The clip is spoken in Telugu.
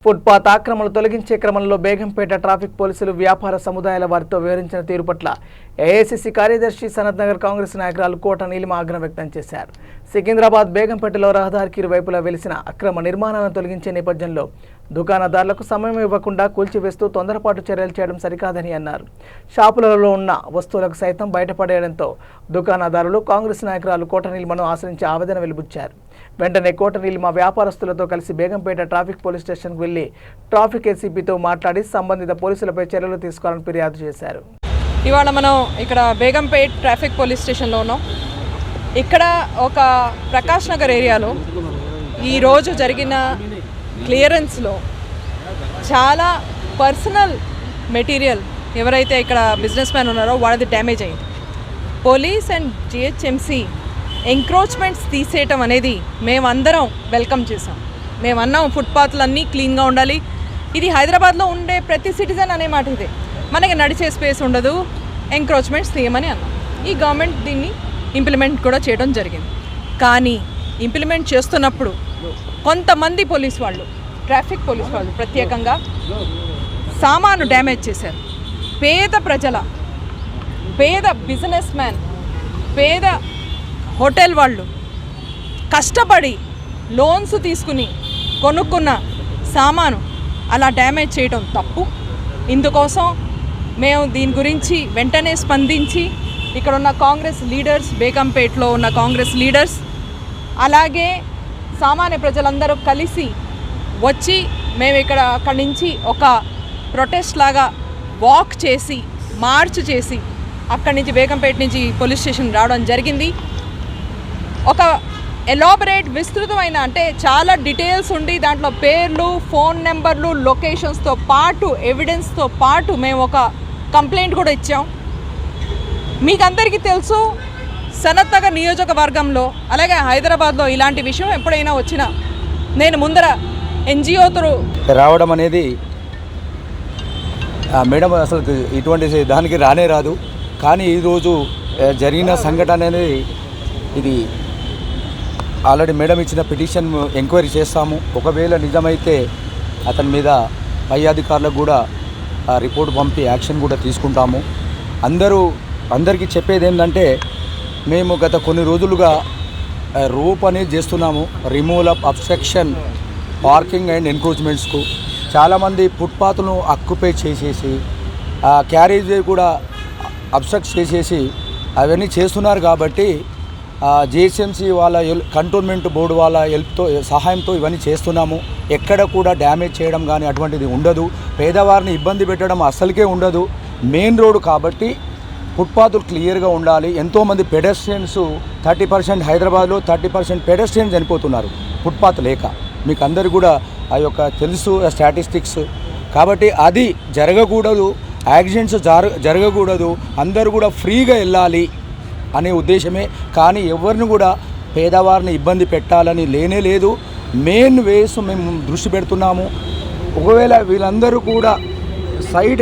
ఫుట్పాత్ ఆక్రమణలు తొలగించే క్రమంలో బేగంపేట ట్రాఫిక్ పోలీసులు వ్యాపార సముదాయాల వారితో వివరించిన తీరు పట్ల ఏఐసిసి కార్యదర్శి సనత్ నగర్ కాంగ్రెస్ నాయకురాలు కోట నీలిమ ఆగ్రహం వ్యక్తం చేశారు. సికింద్రాబాద్ బేగంపేటలో రహదారికి ఇరువైపులా వెలిసిన అక్రమ నిర్మాణాలను తొలగించే నేపథ్యంలో దుకాణదారులకు సమయం ఇవ్వకుండా కూల్చివేస్తూ తొందరపాటు చర్యలు చేయడం సరికాదని అన్నారు. షాపులలో ఉన్న వస్తువులకు సైతం బయటపడేయడంతో దుకాణదారులు కాంగ్రెస్ నాయకురాలు కోట నీలిమను ఆశ్రయించి ఆవేదన వెలిబుచ్చారు. వెంటనే కోట నీలిమ వ్యాపారస్తులతో కలిసి బేగంపేట ట్రాఫిక్ పోలీస్ స్టేషన్కు వెళ్లి ట్రాఫిక్ ఏసీపీతో మాట్లాడి సంబంధిత పోలీసులపై చర్యలు తీసుకోవాలని ఫిర్యాదు చేశారు. ఇవాళ మనం ఇక్కడ బేగంపేట్ ట్రాఫిక్ పోలీస్ స్టేషన్లో ఉన్నాం. ఇక్కడ ఒక ప్రకాష్ నగర్ ఏరియాలో ఈరోజు జరిగిన క్లియరెన్స్లో చాలా పర్సనల్ మెటీరియల్ ఎవరైతే ఇక్కడ బిజినెస్ మ్యాన్ ఉన్నారో వాళ్ళది డ్యామేజ్ అయింది. పోలీస్ అండ్ జిహెచ్ఎంసీ ఎంక్రోచ్మెంట్స్ తీసేయటం అనేది మేమందరం వెల్కమ్ చేసాం. మేమన్నాం ఫుట్పాత్లన్నీ క్లీన్గా ఉండాలి. ఇది హైదరాబాద్లో ఉండే ప్రతి సిటిజన్ అనే మాట ఇదే. మనకి నడిచే స్పేస్ ఉండదు, ఎంక్రోచ్మెంట్స్ తీయమని అన్నాం. ఈ గవర్నమెంట్ దీన్ని ఇంప్లిమెంట్ కూడా చేయడం జరిగింది. కానీ ఇంప్లిమెంట్ చేస్తున్నప్పుడు కొంతమంది పోలీస్ వాళ్ళు, ట్రాఫిక్ పోలీస్ వాళ్ళు ప్రత్యేకంగా సామాను డ్యామేజ్ చేశారు. పేద ప్రజల, పేద బిజినెస్ మ్యాన్, పేద హోటల్ వాళ్ళు కష్టపడి లోన్స్ తీసుకుని కొనుక్కున్న సామాను అలా డ్యామేజ్ చేయడం తప్పు. ఇందుకోసం మేము దీని గురించి వెంటనే స్పందించి ఇక్కడ ఉన్న కాంగ్రెస్ లీడర్స్, బేగంపేట్లో ఉన్న కాంగ్రెస్ లీడర్స్, అలాగే సామాన్య ప్రజలందరూ కలిసి వచ్చి మేము అక్కడి నుంచి ఒక ప్రొటెస్ట్ లాగా వాక్ చేసి, మార్చ్ చేసి అక్కడి నుంచి బేగంపేట నుంచి పోలీస్ స్టేషన్ రావడం జరిగింది. ఒక ఎలాబరేట్, విస్తృతమైన, అంటే చాలా డీటెయిల్స్ ఉండి దాంట్లో పేర్లు, ఫోన్ నెంబర్లు, లొకేషన్స్తో పాటు, ఎవిడెన్స్తో పాటు మేము ఒక కంప్లైంట్ కూడా ఇచ్చాం. మీకు అందరికీ తెలుసు, సనత్ నగర్ నియోజకవర్గంలో అలాగే హైదరాబాద్లో ఇలాంటి విషయం ఎప్పుడైనా వచ్చినా నేను ముందర ఎన్జిఓతో రావడం అనేది మేడం అసలు ఇటువంటి దానికి రానే రాదు. కానీ ఈరోజు జరిగిన సంఘటన అనేది ఇది ఆల్రెడీ మేడం ఇచ్చిన పిటిషన్ ఎంక్వైరీ చేస్తాము. ఒకవేళ నిజమైతే అతని మీద పై అధికారులకు కూడా రిపోర్ట్ పంపి యాక్షన్ కూడా తీసుకుంటాము. అందరికీ చెప్పేది ఏంటంటే, మేము గత కొన్ని రోజులుగా రూప్ అనేది చేస్తున్నాము. Removal of obstruction, parking and ఎన్క్రోచ్మెంట్స్కు చాలామంది ఫుట్పాత్ను ఆక్యుపై చేసేసి క్యారేజ్ కూడా అబ్స్ట్రక్ట్ చేసేసి అవన్నీ చేస్తున్నారు. కాబట్టి జిహెచ్ఎంసీ వాళ్ళ కంటోన్మెంట్ బోర్డు వాళ్ళ సహాయంతో ఇవన్నీ చేస్తున్నాము. ఎక్కడ కూడా డ్యామేజ్ చేయడం కానీ అటువంటిది ఉండదు. పేదవారిని ఇబ్బంది పెట్టడం అస్సలకే ఉండదు. మెయిన్ రోడ్డు కాబట్టి ఫుట్పాత్లు క్లియర్గా ఉండాలి. ఎంతోమంది పెడెస్ట్రియన్స్ 30% హైదరాబాద్లో 30% పెడెస్ట్రియన్స్ చనిపోతున్నారు ఫుట్పాత్ లేక. మీకు అందరు కూడా ఆ యొక్క తెలుసు స్టాటిస్టిక్స్. కాబట్టి అది జరగకూడదు, యాక్సిడెంట్స్ జరగకూడదు, అందరూ కూడా ఫ్రీగా వెళ్ళాలి అనే ఉద్దేశమే. కానీ ఎవరిని కూడా పేదవారిని ఇబ్బంది పెట్టాలని లేనే లేదు. మెయిన్ వేస్ మేము దృష్టి పెడుతున్నాము. ఒకవేళ వీళ్ళందరూ కూడా సైడ్